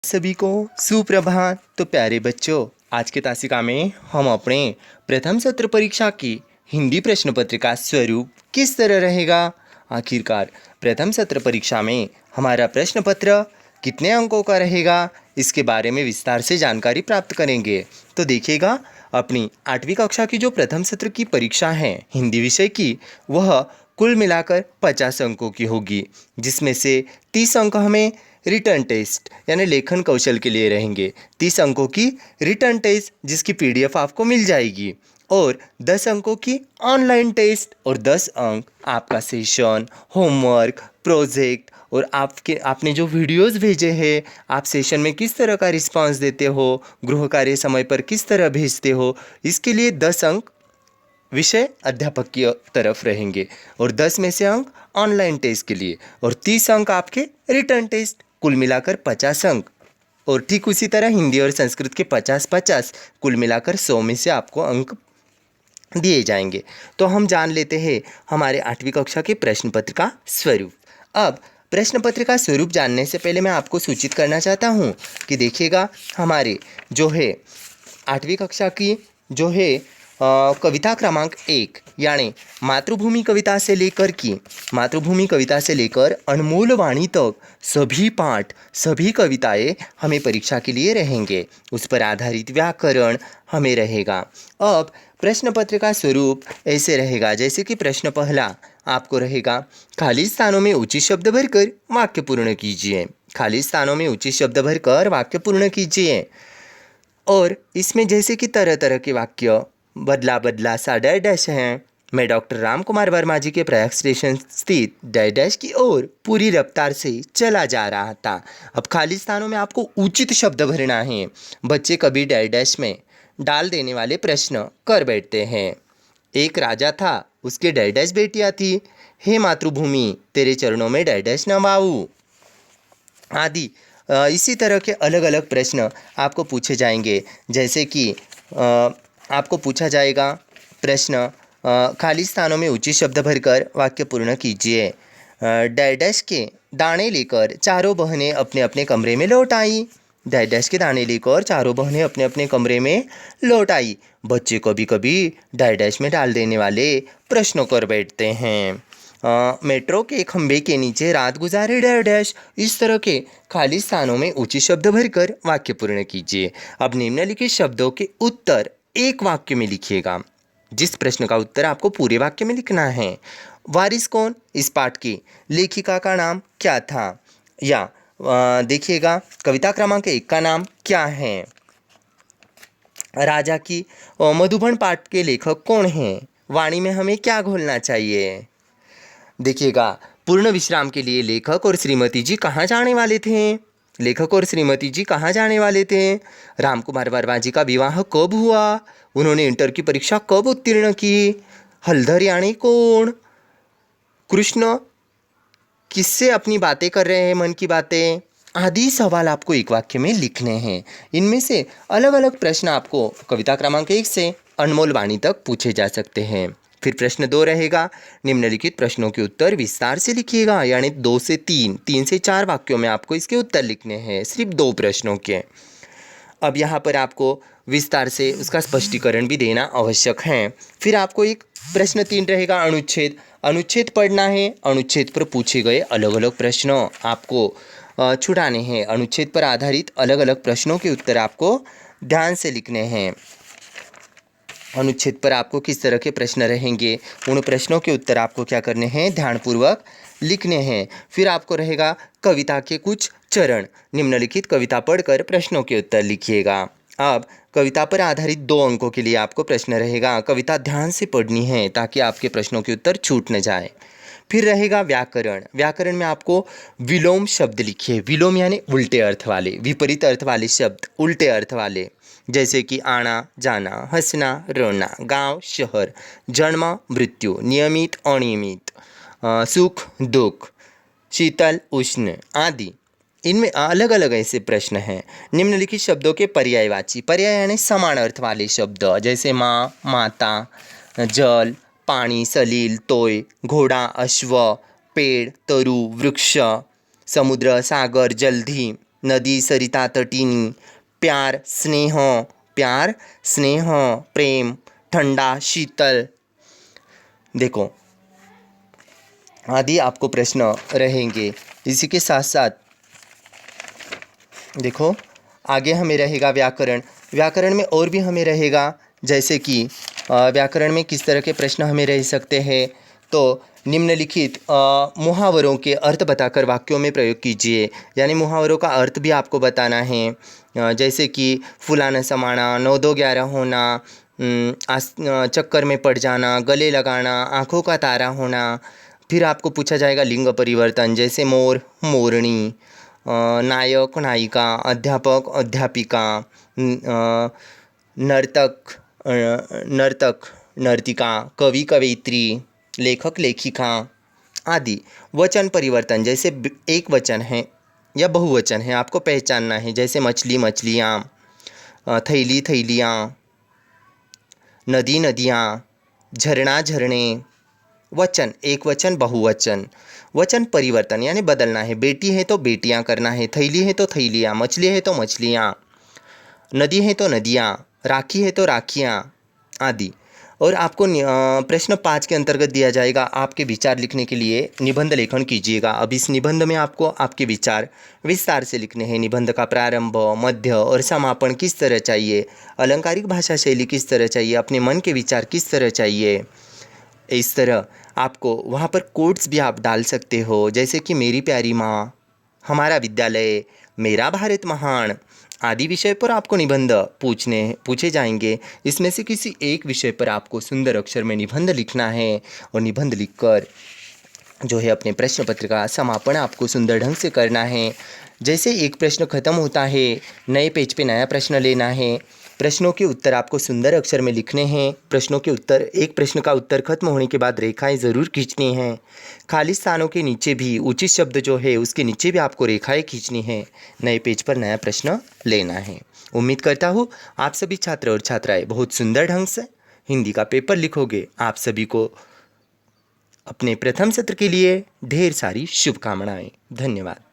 सभी को सुप्रभात। तो प्यारे बच्चों, आज के तासिका में हम अपने प्रथम सत्र परीक्षा की हिंदी प्रश्न पत्र का स्वरूप किस तरह रहेगा, आखिरकार प्रथम सत्र परीक्षा में हमारा प्रश्न पत्र कितने अंकों का रहेगा, इसके बारे में विस्तार से जानकारी प्राप्त करेंगे। तो देखिएगा, अपनी 8वीं कक्षा की जो प्रथम सत्र की परीक्षा है हिंदी विषय की, वह कुल मिलाकर 50 अंकों की होगी, जिसमें से 30 अंक हमें रिटर्न टेस्ट यानी लेखन कौशल के लिए रहेंगे। 30 अंकों की रिटर्न टेस्ट जिसकी पीडीएफ आपको मिल जाएगी, और 10 अंकों की ऑनलाइन टेस्ट, और 10 अंक आपका सेशन, होमवर्क, प्रोजेक्ट, और आपने जो वीडियोस भेजे हैं, आप सेशन में किस तरह का रिस्पांस देते हो, गृह कार्य समय पर किस तरह भेजते हो, इसके लिए 10 अंक विषय अध्यापक की तरफ रहेंगे, और 10 में से अंक ऑनलाइन टेस्ट के लिए, और 30 अंक आपके रिटर्न टेस्ट, कुल मिलाकर 50 अंक। और ठीक उसी तरह हिंदी और संस्कृत के 50-50, कुल मिलाकर 100 में से आपको अंक दिए जाएंगे। तो हम जान लेते हैं हमारे 8वीं कक्षा के प्रश्न पत्र का स्वरूप। अब प्रश्न पत्र का स्वरूप जानने से पहले मैं आपको सूचित करना चाहता हूँ कि देखिएगा, हमारे जो है 8वीं कक्षा की जो है कविता क्रमांक 1 यानी मातृभूमि कविता से लेकर अनमोल वाणी तक सभी पाठ, सभी कविताएं हमें परीक्षा के लिए रहेंगे। उस पर आधारित व्याकरण हमें रहेगा। अब प्रश्न पत्र का स्वरूप ऐसे रहेगा, जैसे कि प्रश्न पहला आपको रहेगा, खाली स्थानों में उचित शब्द भरकर वाक्य पूर्ण कीजिए। खाली स्थानों में उचित शब्द भरकर वाक्य पूर्ण कीजिए। और इसमें जैसे कि तरह तरह के वाक्य, बदला बदला सा डैश डैश हैं, मैं डॉक्टर राम कुमार वर्मा जी के प्रयाग स्टेशन स्थित डैश डैश की ओर पूरी रफ्तार से चला जा रहा था। अब खाली स्थानों में आपको उचित शब्द भरना है। बच्चे कभी डैश डैश में डाल देने वाले प्रश्न कर बैठते हैं। एक राजा था, उसके डैश डैश बेटियाँ थी, हे मातृभूमि तेरे चरणों में डैश डैश नवाऊं, आदि इसी तरह के अलग अलग प्रश्न आपको पूछे जाएंगे। जैसे कि आपको पूछा जाएगा प्रश्न, खाली स्थानों में उचित शब्द भरकर वाक्य पूर्ण कीजिए। डैश डैश के दाने लेकर चारों बहनें अपने अपने कमरे में लौट आई। डैश डैश के दाने लेकर चारों बहनें अपने अपने कमरे में लौट आई। बच्चे कभी कभी डैश डैश में डाल देने वाले प्रश्नों कर बैठते हैं। मेट्रो के खंभे के नीचे रात गुजारे डैश डैश। इस तरह के खाली स्थानों में उचित शब्द भरकर वाक्य पूर्ण कीजिए। अब निम्नलिखित शब्दों के उत्तर एक वाक्य में लिखिएगा। जिस प्रश्न का उत्तर आपको पूरे वाक्य में लिखना है। वारिस कौन, इस पाठ की लेखिका का नाम क्या था, या देखिएगा कविता क्रमांक 1 का नाम क्या है। राजा की मधुबन पाठ के लेखक कौन हैं, वाणी में हमें क्या घोलना चाहिए। देखिएगा, पूर्ण विश्राम के लिए लेखक और श्रीमती जी कहाँ जाने वाले थे। लेखक और श्रीमती जी कहाँ जाने वाले थे। रामकुमार वर्मा जी का विवाह कब हुआ, उन्होंने इंटर की परीक्षा कब उत्तीर्ण की। हलधर यानी कौन। कृष्ण किससे अपनी बातें कर रहे हैं, मन की बातें, आदि सवाल आपको एक वाक्य में लिखने हैं। इनमें से अलग अलग प्रश्न आपको कविता क्रमांक 1 से अनमोल वाणी तक पूछे जा सकते हैं। फिर प्रश्न 2 रहेगा, निम्नलिखित प्रश्नों के उत्तर विस्तार से लिखिएगा, यानी 2 से 3, 3 से 4 वाक्यों में आपको इसके उत्तर लिखने हैं, सिर्फ 2 प्रश्नों के। अब यहाँ पर आपको विस्तार से उसका स्पष्टीकरण भी देना आवश्यक है। फिर आपको एक प्रश्न 3 रहेगा, अनुच्छेद। अनुच्छेद पढ़ना है। अनुच्छेद पर पूछे गए अलग अलग प्रश्न आपको छुड़ाने हैं। अनुच्छेद पर आधारित अलग अलग प्रश्नों के उत्तर आपको ध्यान से लिखने हैं। अनुच्छेद पर आपको किस तरह के प्रश्न रहेंगे, उन प्रश्नों के उत्तर आपको क्या करने हैं, ध्यानपूर्वक लिखने हैं। फिर आपको रहेगा कविता के कुछ चरण। निम्नलिखित कविता पढ़कर प्रश्नों के उत्तर लिखिएगा। अब कविता पर आधारित 2 अंकों के लिए आपको प्रश्न रहेगा। कविता ध्यान से पढ़नी है ताकि आपके प्रश्नों के उत्तर छूट न जाए। फिर रहेगा व्याकरण। व्याकरण में आपको विलोम शब्द लिखिए। विलोम यानी उल्टे अर्थ वाले, विपरीत अर्थ वाले शब्द, उल्टे अर्थ वाले, जैसे कि आना जाना, हंसना रोना, गांव शहर, जन्म मृत्यु, नियमित अनियमित, सुख दुख, शीतल उष्ण आदि। इनमें अलग अलग ऐसे प्रश्न हैं। निम्नलिखित शब्दों के पर्यायवाची, पर्याय यानी समान अर्थ वाले शब्द, जैसे माँ, माता, जल, पानी, सलील, तोय, घोड़ा, अश्व, पेड़, तरु, वृक्ष, समुद्र, सागर, जलधि, नदी सरिता तटीनी, प्यार स्नेह, प्रेम, ठंडा शीतल। देखो आदि आपको प्रश्न रहेंगे। इसी के साथ साथ देखो आगे हमें रहेगा व्याकरण। व्याकरण में और भी हमें रहेगा, जैसे कि व्याकरण में किस तरह के प्रश्न हमें रह सकते हैं। तो निम्नलिखित मुहावरों के अर्थ बताकर वाक्यों में प्रयोग कीजिए, यानी मुहावरों का अर्थ भी आपको बताना है। जैसे कि फुलाना समाना, 9-2-11 होना, चक्कर में पड़ जाना, गले लगाना, आँखों का तारा होना। फिर आपको पूछा जाएगा लिंग परिवर्तन, जैसे मोर मोरनी, नायक नायिका, अध्यापक अध्यापिका, नर्तक नर्तिका, कवि कवयित्री, लेखक लेखिका आदि। वचन परिवर्तन, जैसे एक वचन है या बहुवचन है आपको पहचानना है, जैसे मछली मछलियाँ, थैली थैलियाँ, नदी नदियाँ, झरना झरने। वचन एक वचन बहुवचन। वचन परिवर्तन यानी बदलना है, बेटी है तो बेटियां करना है, थैली है तो थैलियाँ, मछली है तो मछलियाँ, नदी है तो नदियाँ, राखी है तो राखियाँ आदि। और आपको प्रश्न 5 के अंतर्गत दिया जाएगा आपके विचार लिखने के लिए निबंध लेखन कीजिएगा। अब इस निबंध में आपको आपके विचार विस्तार से लिखने हैं। निबंध का प्रारंभ, मध्य और समापन किस तरह चाहिए, अलंकारिक भाषा शैली किस तरह चाहिए, अपने मन के विचार किस तरह चाहिए। इस तरह आपको वहाँ पर कोट्स भी आप डाल सकते हो, जैसे कि मेरी प्यारी माँ, हमारा विद्यालय, मेरा भारत महान आदि विषय पर आपको निबंध पूछे जाएंगे। इसमें से किसी एक विषय पर आपको सुंदर अक्षर में निबंध लिखना है और निबंध लिखकर जो है अपने प्रश्न पत्र का समापन आपको सुंदर ढंग से करना है। जैसे एक प्रश्न खत्म होता है, नए पेज पे नया प्रश्न लेना है। प्रश्नों के उत्तर आपको सुंदर अक्षर में लिखने हैं। प्रश्नों के उत्तर, एक प्रश्न का उत्तर खत्म होने के बाद रेखाएं ज़रूर खींचनी हैं। खाली स्थानों के नीचे भी उचित शब्द जो है उसके नीचे भी आपको रेखाएं खींचनी है। नए पेज पर नया प्रश्न लेना है। उम्मीद करता हूँ आप सभी छात्र और छात्राएँ बहुत सुंदर ढंग से हिंदी का पेपर लिखोगे। आप सभी को अपने प्रथम सत्र के लिए ढेर सारी शुभकामनाएं। धन्यवाद।